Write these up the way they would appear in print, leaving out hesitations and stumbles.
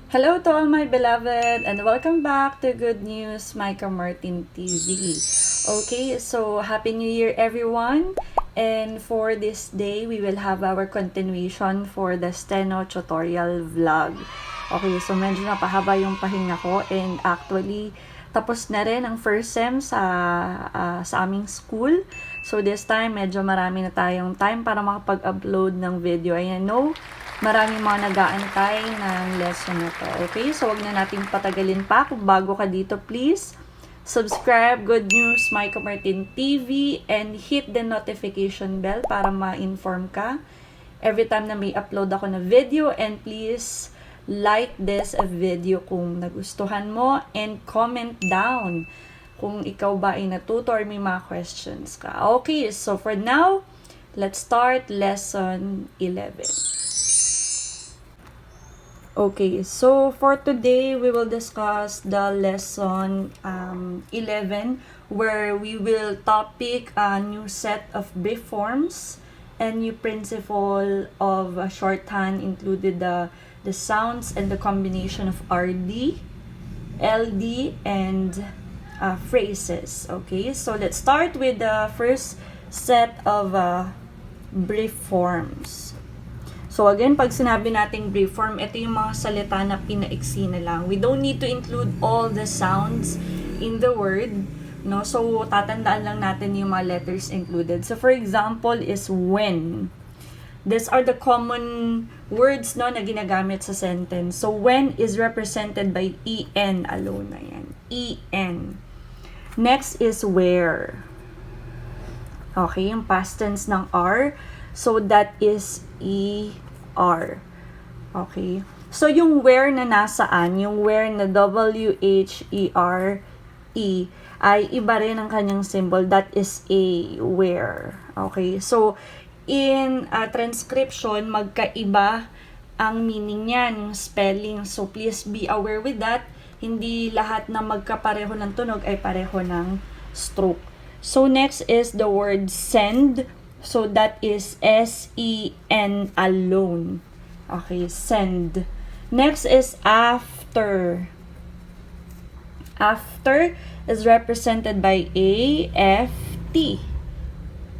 Hello to all my beloved and welcome back to Good News Micah Martin TV. Okay, so Happy New Year everyone! And for this day, we will have our continuation for the Steno tutorial vlog. Okay, so medyo napahaba yung pahinga ko and actually tapos na rin ang first sem sa aming school. So this time, medyo marami na tayong time para makapag-upload ng video. I know, maraming mga nag-aantay ng lesson na to. Okay, so wag na nating patagalin pa. Kung bago ka dito, please subscribe Good News Micah Martin TV and hit the notification bell para ma-inform ka every time na may upload ako na video. And please like this video kung nagustuhan mo and comment down kung ikaw ba ay natuto or may mga questions ka. Okay, so for now, let's start lesson 11. Okay, so for today, we will discuss the lesson 11 where we will topic a new set of brief forms and new principle of shorthand, included the sounds and the combination of RD, LD, and phrases. Okay, so let's start with the first set of brief forms. So again, pag sinabi nating brief form, ito yung mga salita na pinaiksi na lang. We don't need to include all the sounds in the word, no? So tatandaan lang natin yung mga letters included. So for example is when. These are the common words, no, na ginagamit sa sentence. So when is represented by en alone na yan. En. Next is where. Okay, yung past tense ng are. So that is er. Okay. So yung where na nasaan, yung where na W-H-E-R-E ay iba rin ang kanyang symbol. That is a where. Okay. So in transcription, magkaiba ang meaning niyan, yung spelling. So please be aware with that. Hindi lahat na magkapareho ng tunog ay pareho ng stroke. So next is the word send. So that is S-E-N alone. Okay, send. Next is after. After is represented by A-F-T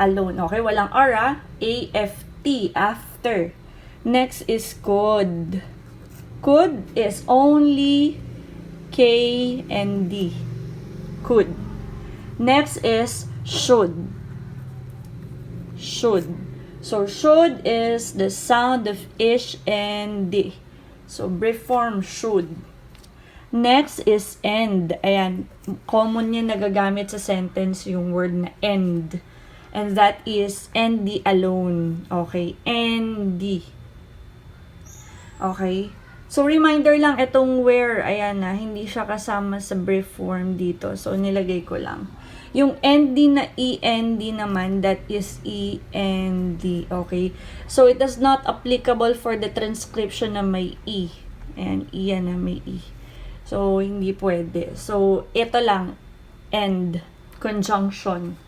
alone. Okay, walang R, A-F-T, after. Next is could. Could is only K and D. Could. Next is should. Should. So should is the sound of ish and D. So brief form should. Next is end. Ayan, common yan nagagamit sa sentence yung word na end. And that is ND alone. Okay, ND. Okay. So reminder lang, itong where, ayan na, hindi siya kasama sa brief form dito. So nilagay ko lang. Yung ND na END naman, that is END. Okay. So it is not applicable for the transcription na may E. Ayan, yan na may E. So hindi pwede. So ito lang, end, conjunction.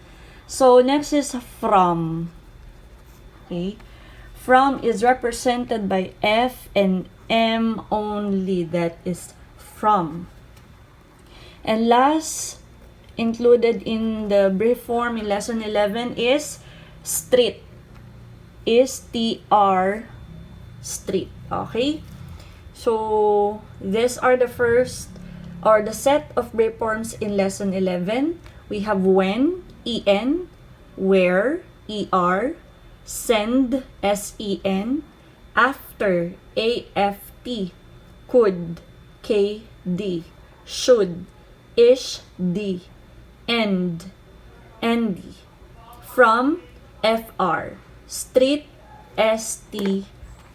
So next is from. Okay. From is represented by F and M only. That is from. And last, included in the brief form in lesson 11 is street. Is T-R, street. Okay. So these are the first or the set of brief forms in lesson 11. We have when, en, where, er, send, sen, after, aft, could, kd, should, ish, d, end, nd, from, fr, street, str.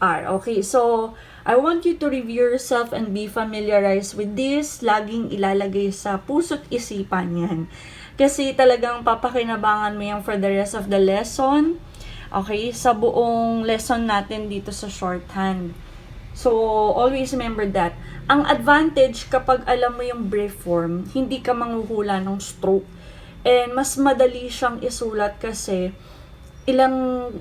Okay, so I want you to review yourself and be familiarized with this. Laging ilalagay sa puso't isipan yan. Kasi talagang papakinabangan mo yan for the rest of the lesson. Okay, sa buong lesson natin dito sa shorthand. So, always remember that. Ang advantage kapag alam mo yung brief form, hindi ka manghuhula ng stroke. And mas madali siyang isulat kasi ilang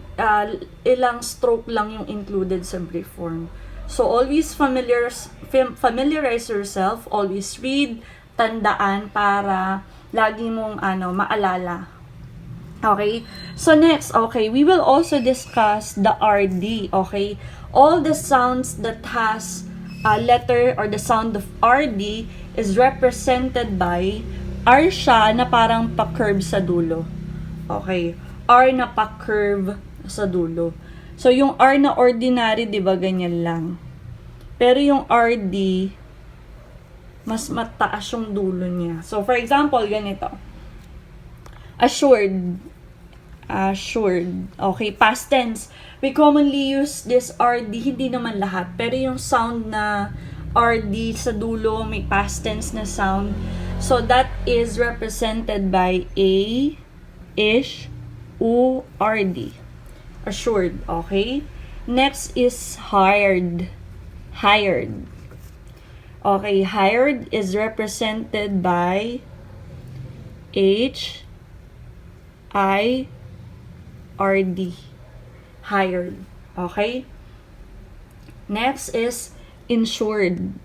stroke lang yung included sa brief form. So, always familiarize yourself, always read, tandaan para lagi mong maalala. Okay? So, next, okay, we will also discuss the RD, okay? All the sounds that has a letter or the sound of RD is represented by R siya na parang pa-curve sa dulo. Okay? R na pa-curve sa dulo. So, yung R na ordinary, di ba, ganyan lang. Pero yung RD, mas mataas yung dulo niya. So, for example, ganito. Assured. Assured. Okay, past tense. We commonly use this RD, hindi naman lahat. Pero yung sound na RD sa dulo, may past tense na sound. So, that is represented by A, ish, U, RD. Assured, okay? Next is hired. Hired. Okay, hired is represented by H, I, R, D. Hired. Okay? Next is insured.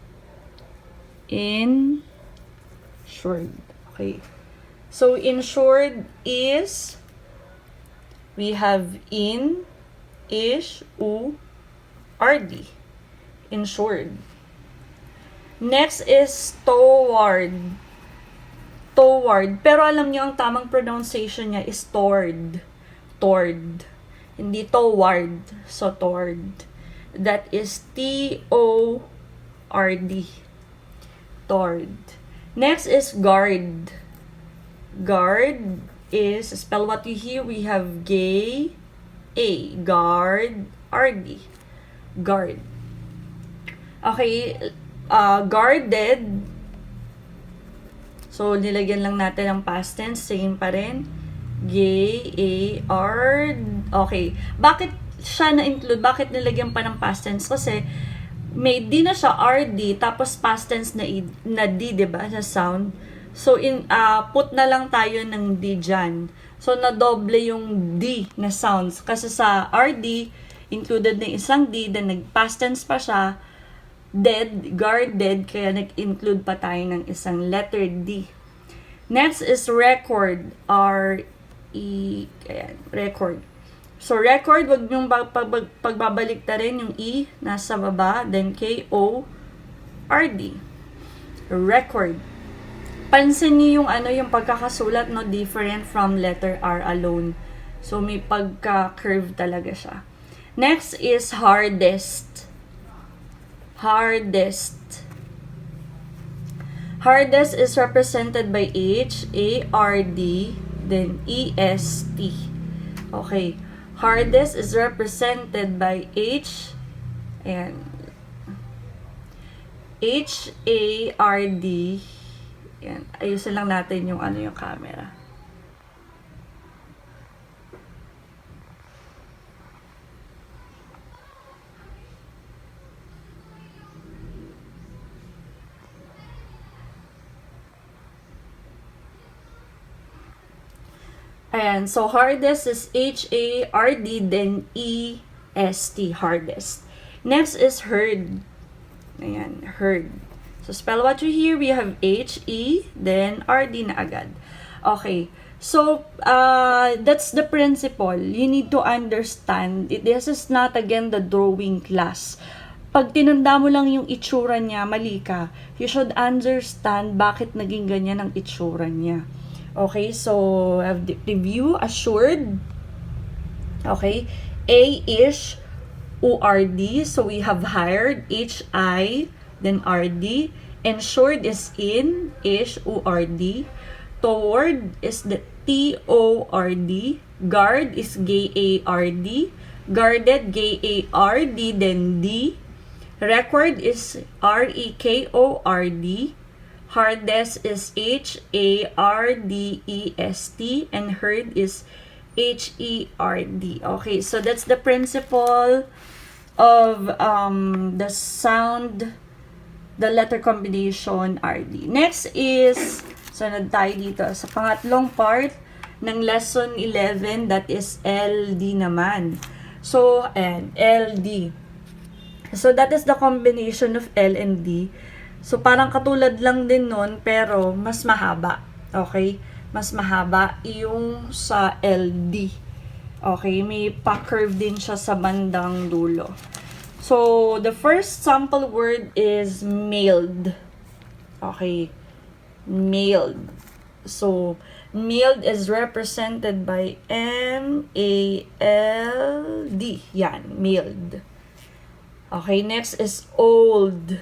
Insured. Okay. So, insured is we have in, ish, u, RD. Insured. Next is toward. Toward. Pero alam niyo, ang tamang pronunciation niya is toward. Toward. Hindi toward. So, toward. That is T-O-R-D. Toward. Next is guard. Guard is, spell what you hear, we have gay, A, guard, RD, guard. Okay, guarded, so nilagyan lang natin ang past tense, same pa rin, gay, A, R, okay. Bakit siya na-include? Bakit nilagyan pa ng past tense? Kasi, may D na siya, RD, tapos past tense na D, diba, sa sound. So, put na lang tayo ng D dyan. So, na-doble yung D na sounds. Kasi sa RD, included na isang D, then nag-past tense pa siya, dead, guarded, kaya nag-include pa tayo ng isang letter D. Next is record, R-E, ayan, record. So, record, wag niyong pagbabalik ta rin yung E, nasa baba, then K-O-R-D. Record. Pansin niyo yung yung pagkakasulat, no, different from letter R alone. So, may pagka-curve talaga siya. Next is hardest. Hardest. Hardest is represented by H, A-R-D, then E-S-T. Okay. Hardest is represented by H, ayan, H-A-R-D. Yan. Ayusin lang natin yung yung camera. Ayan. So, hardest is H-A-R-D, then E-S-T, hardest. Next is heard. Ayan, heard. So, spell what you hear, we have H-E, then R-D na agad. Okay. So, that's the principle. You need to understand. This is not, again, the drawing class. Pag tinanda mo lang yung itsura niya, mali ka. You should understand bakit naging ganyan ang itsura niya. Okay, so, have the review, assured. Okay. A-ish, U-R-D. So, we have hired, H-I, then RD. Ensured is in, ish, U-R-D. Toward is the T-O-R-D. Guard is gay, A-R-D. Guarded, gay, A-R-D, then D. Record is R-E-K-O-R-D. Hardest is H-A-R-D-E-S-T. And heard is H-E-R-D. Okay, so that's the principle of the sound, the letter combination RD. Next is, sunod tayo dito sa pangatlong part ng lesson 11, that is LD naman. So, and LD. So, that is the combination of L and D. So, parang katulad lang din nun, pero mas mahaba. Okay? Mas mahaba yung sa LD. Okay? May pa-curve din siya sa bandang dulo. So, the first sample word is mailed. Okay? Mailed. So, mailed is represented by M-A-L-D. Yan, mailed. Okay, next is old.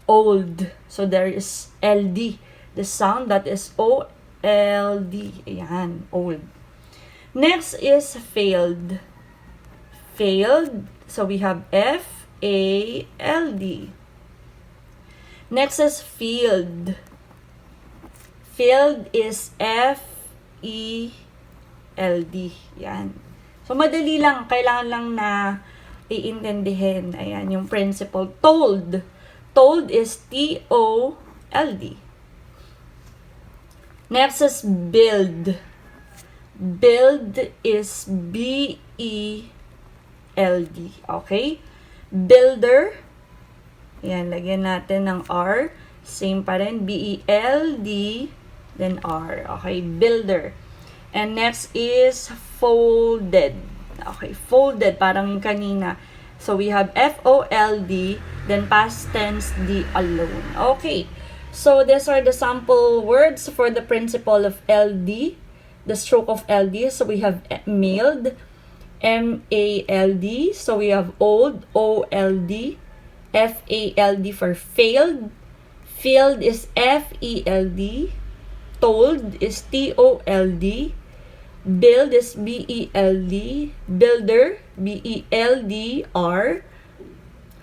Old. So, there is L-D. The sound that is O-L-D. Ayan, old. Next is failed. Failed. So, we have F-A-L-D. Next is field. Field is F-E-L-D. Yan. So, madali lang. Kailangan lang na iintindihin. Ayan, yung principle. Told. Told is T-O-L-D. Next is build. Build is B-E-L-D. Okay? Builder. Ayan, lagyan natin ng R. Same pa rin. B-E-L-D. Then R. Okay? Builder. And next is folded. Okay, folded, parang yung kanina. So, we have F-O-L-D, then past tense D alone. Okay, so these are the sample words for the principle of LD, the stroke of LD. So, we have mailed, M-A-L-D. So, we have old, O-L-D, F-A-L-D for failed. Failed is F-E-L-D. Told is T-O-L-D. Build is B-E-L-D. Builder, B-E-L-D-R.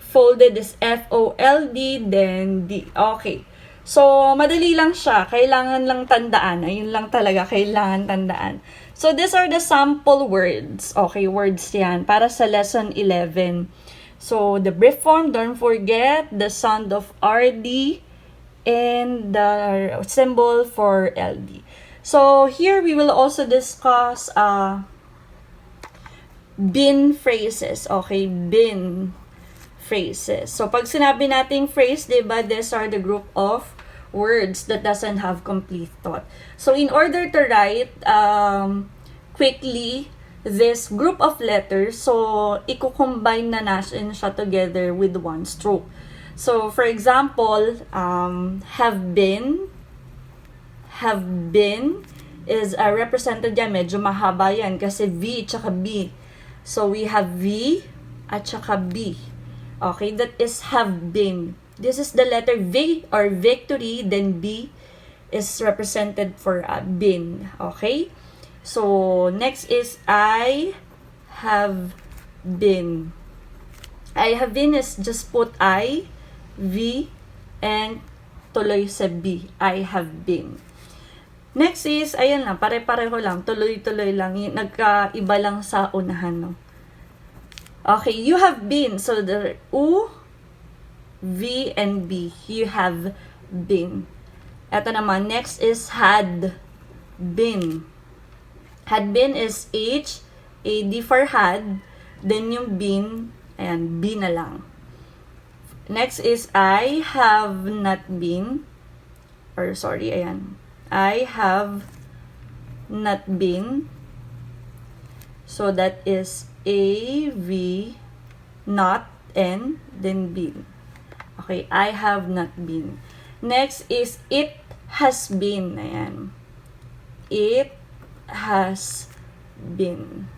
Folded is F-O-L-D, then D. Okay. So, madali lang siya. Kailangan lang tandaan. Ayun lang talaga, kailangan tandaan. So, these are the sample words. Okay, words yan. Para sa lesson 11. So, the brief form, don't forget the sound of RD and the symbol for LD. So, here we will also discuss bin phrases. Okay, bin phrases. So, pag sinabi nating phrase, diba, these are the group of words that doesn't have complete thought. So, in order to write quickly this group of letters, so, i-combine na natin siya together with one stroke. So, for example, have been is represented yan. Medyo mahaba yan kasi V at saka B. So, we have V at saka B. Okay, that is have been. This is the letter V or victory, then B is represented for been. Okay? So, next is I have been. I have been is just put I, V, and tuloy sa B. I have been. Next is, ayan lang, pare-pareho lang, tuloy-tuloy lang, nagkaiba lang sa unahan, no? Okay, you have been, so the U, V, and B, you have been. Ito naman, next is had been. Had been is H, A, D for had, then yung been, ayan, B na lang. Next is I have not been, or sorry, ayan, I have not been. So that is A, V, not, and then been. Okay, I have not been. Next is it has been. Ayan. It has been.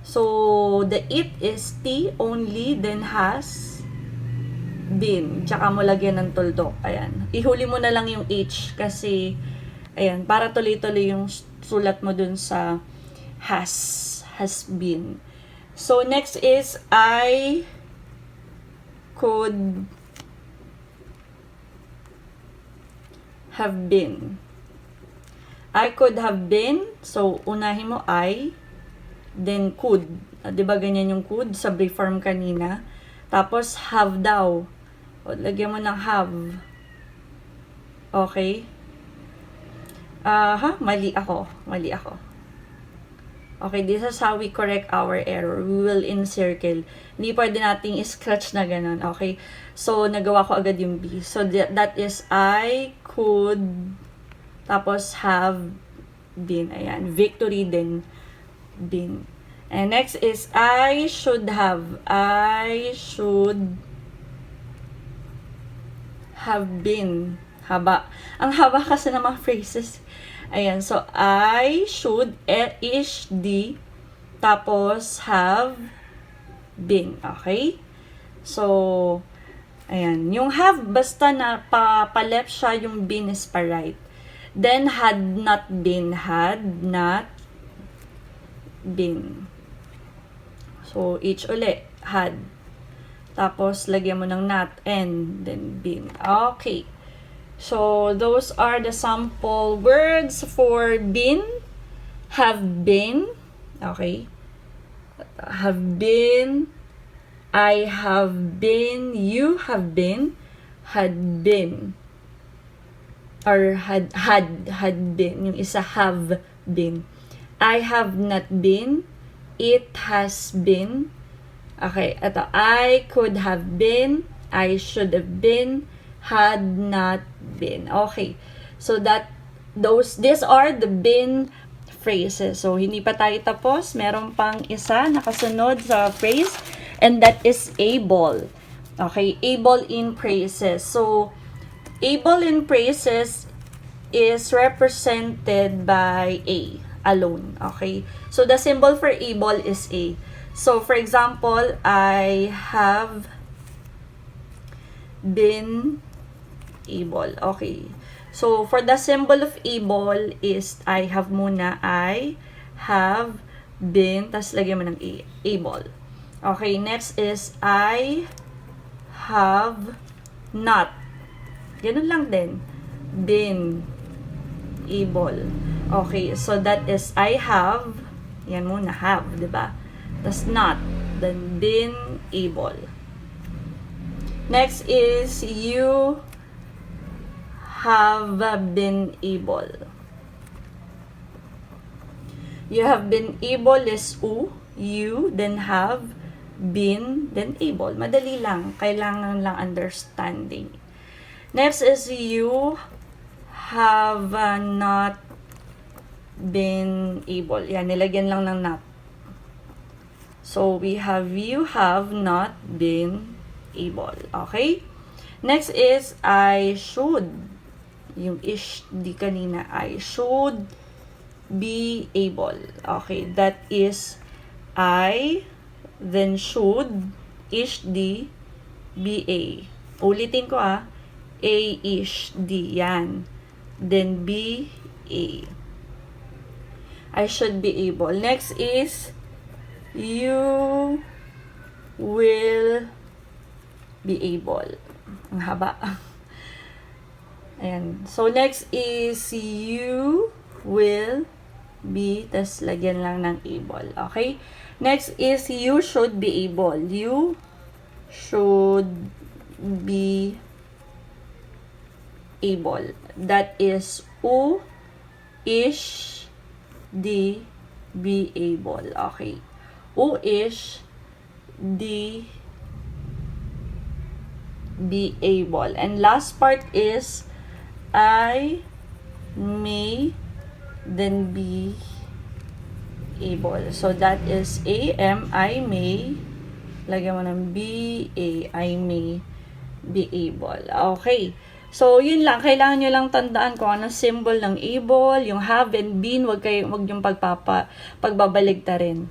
So, the it is T only, then has been. Tsaka mo lagyan ng tuldok. Ayan. Ihuli mo na lang yung H kasi ayan, para tuloy-tuloy yung sulat mo dun sa has been. So, next is I could have been. I could have been. So, unahin mo I, then could. Diba ganyan yung could sa brief form kanina? Tapos, have daw. O, lagyan mo ng have. Okay? Mali ako. Okay, this is how we correct our error. We will encircle. Hindi pwede nating scratch na ganun. Okay? So, nagawa ko agad yung B. So, that is I could tapos have been. Ayan. Victory then been. And next is I should have. I should have been. Haba. Ang haba kasi ng mga phrases. Ayan, so I should, ish, di, tapos have been, okay? So, ayan, yung have, basta na pa-left siya, yung been is pa-right. Then, had not been. So, each uli, had. Tapos, lagyan mo ng not, and, then been. Okay. So, those are the sample words for been, have been, okay, have been, I have been, you have been, had been, or had been, yung isa have been, I have not been, it has been, okay, ito, I could have been, I should have been, had not been. Okay. So these are the been phrases. So hindi pa tayo tapos, meron pang isa nakasunod sa phrase, and that is able. Okay, able in phrases. So able in phrases is represented by A alone. Okay? So the symbol for able is A. So for example, I have been able. Okay. So, for the symbol of able is I have muna. I have been. Tapos lagyan mo ng A. Able. Okay. Next is I have not. Ganun lang din. Been able. Okay. So, that is I have. Yan muna. Have. Diba? Tapos not. Then, been able. Next is you have been able. You have been able is you, then have been, then able. Madali lang. Kailangan lang understanding. Next is you have not been able. Yan, nilagyan lang ng not. So, we have you have not been able. Okay? Next is I should. Yung ish di kanina, I should be able. Okay, that is I, then should, ish di, be a. Ulitin ko A ish di, yan. Then be a. I should be able. Next is you will be able. Ang haba. Ayan. So, next is you will be, tas lagyan lang ng able. Okay? Next is you should be able. You should be able. That is ish, di, be able. Okay. Ish, di, be able. And last part is I may, then be able. So, that is AM, I may, lagyan mo ng BA, I may be able. Okay. So, yun lang. Kailangan nyo lang tandaan kung anong symbol ng able, yung have and been, wag yung pagbabaligtarin.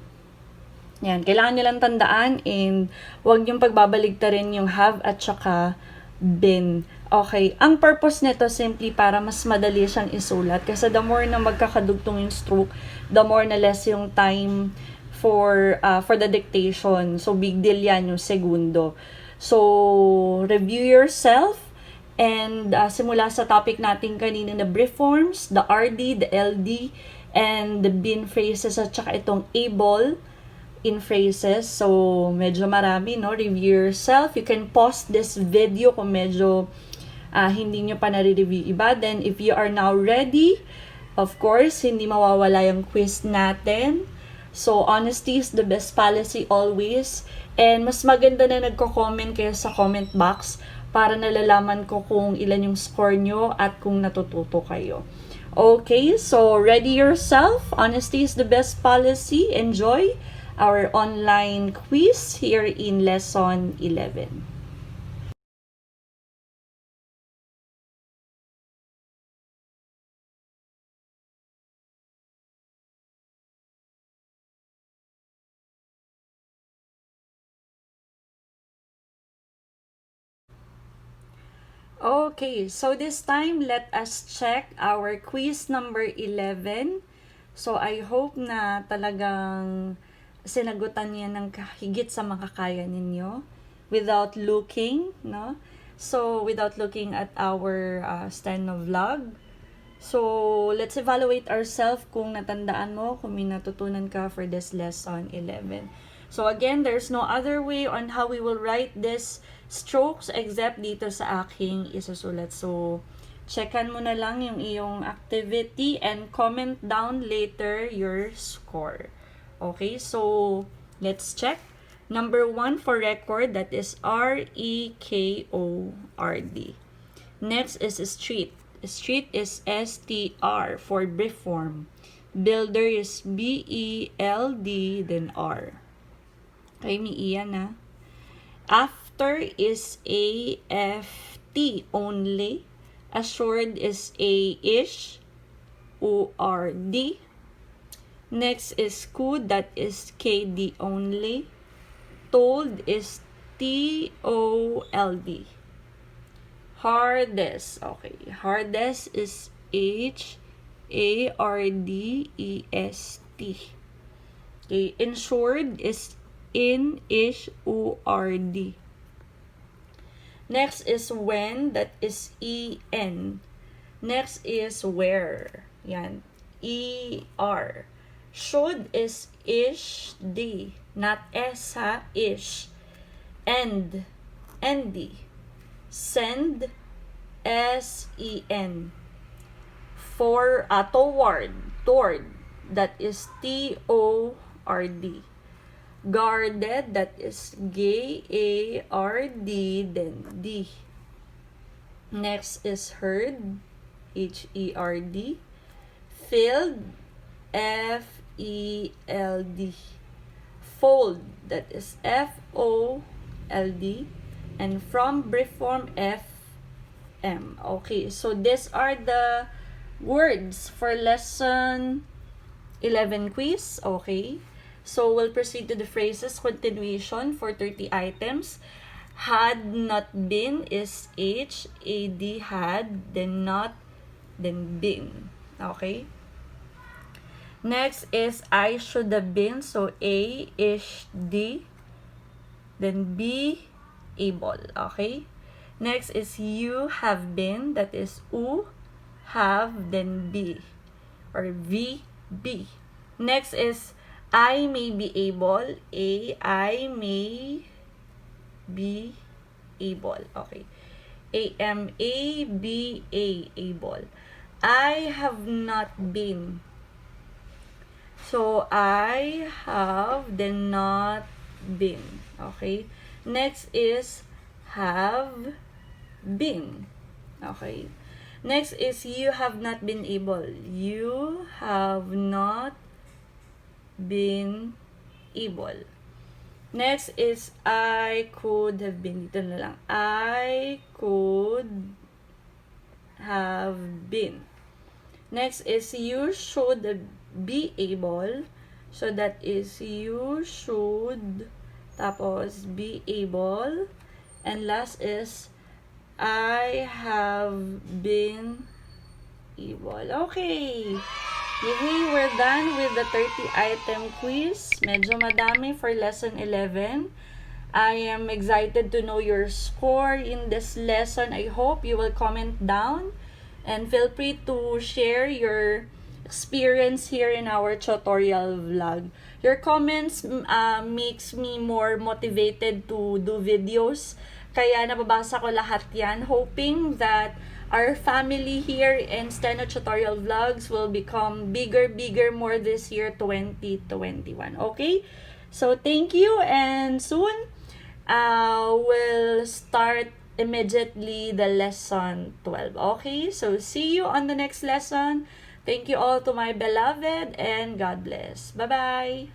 Yan. Kailangan nyo lang tandaan and wag yung pagbabaligtarin yung have at saka been. Okay, ang purpose nito simply para mas madali siyang isulat kasi the more na magkakadugtong yung stroke, the more na less yung time for the dictation. So, big deal yan yung segundo. So, review yourself and simula sa topic natin kanina na brief forms, the RD, the LD, and the been phrases at saka itong able in phrases. So, medyo marami, no? Review yourself. You can pause this video kung medyo hindi nyo pa nare-review iba. Then, if you are now ready, of course, hindi mawawala yung quiz natin. So, honesty is the best policy always. And mas maganda na nagko-comment kayo sa comment box para nalalaman ko kung ilan yung score nyo at kung natututo kayo. Okay, so ready yourself. Honesty is the best policy. Enjoy our online quiz here in lesson 11. Okay, so this time let us check our quiz number 11. So I hope na talagang sinagutan niya ng higit sa makakaya ninyo without looking, no? So without looking at our Steno vlog. So let's evaluate ourselves kung natandaan mo, kung may natutunan ka for this lesson 11. So again, there's no other way on how we will write this strokes except dito sa aking isusulat. So, checkan mo na lang yung iyong activity and comment down later your score. Okay, so let's check. Number 1 for record, that is R-E-K-O-R-D. Next is street. Street is S-T-R for brief form. Builder is B-E-L-D, then R. Okay, may iyan na. After is A-F-T only. Assured is A-ish, O-R-D. Next is could, that is K-D only. Told is T-O-L-D. Hardest, okay. Hardest is H-A-R-D-E-S-T. Okay, insured is in-ish, O-R-D. Next is when, that is E-N. Next is where, yan, E-R. Should is ish, D, not S ha, ish. End, N-D. Send, S-E-N. For, toward, that is T-O-R-D. Guarded, that is G-A-R-D, then D. Next is heard, H-E-R-D. Filled, F-E-L-D. Fold, that is F-O-L-D. And from brief form, F-M. Okay, so these are the words for lesson 11 quiz. Okay. So, we'll proceed to the phrases continuation for 30 items. Had not been is H, A-D, had, then not, then been. Okay? Next is I should have been. So, A, ish, D, then B, able. Okay? Next is you have been. That is U, have, then B, or V, B. Next is I may be able. A, I may be able. Okay. A-M-A-B-A, able. I have not been. So, I have, then not been. Okay. Next is have been. Okay. Next is you have not been able. You have not been able. Next is I could have been. Dito na lang. I could have been. Next is you should be able. So that is you should tapos be able. And last is I have been able. Okay. Yay, we're done with the 30-item quiz. Medyo madami for lesson 11. I am excited to know your score in this lesson. I hope you will comment down and feel free to share your experience here in our tutorial vlog. Your comments makes me more motivated to do videos. Kaya nababasa ko lahat yan, hoping that Our family here in Steno Tutorial Vlogs will become bigger, more this year, 2021. Okay? So, thank you, and soon, we'll start immediately the lesson 12. Okay? So, see you on the next lesson. Thank you all to my beloved, and God bless. Bye-bye!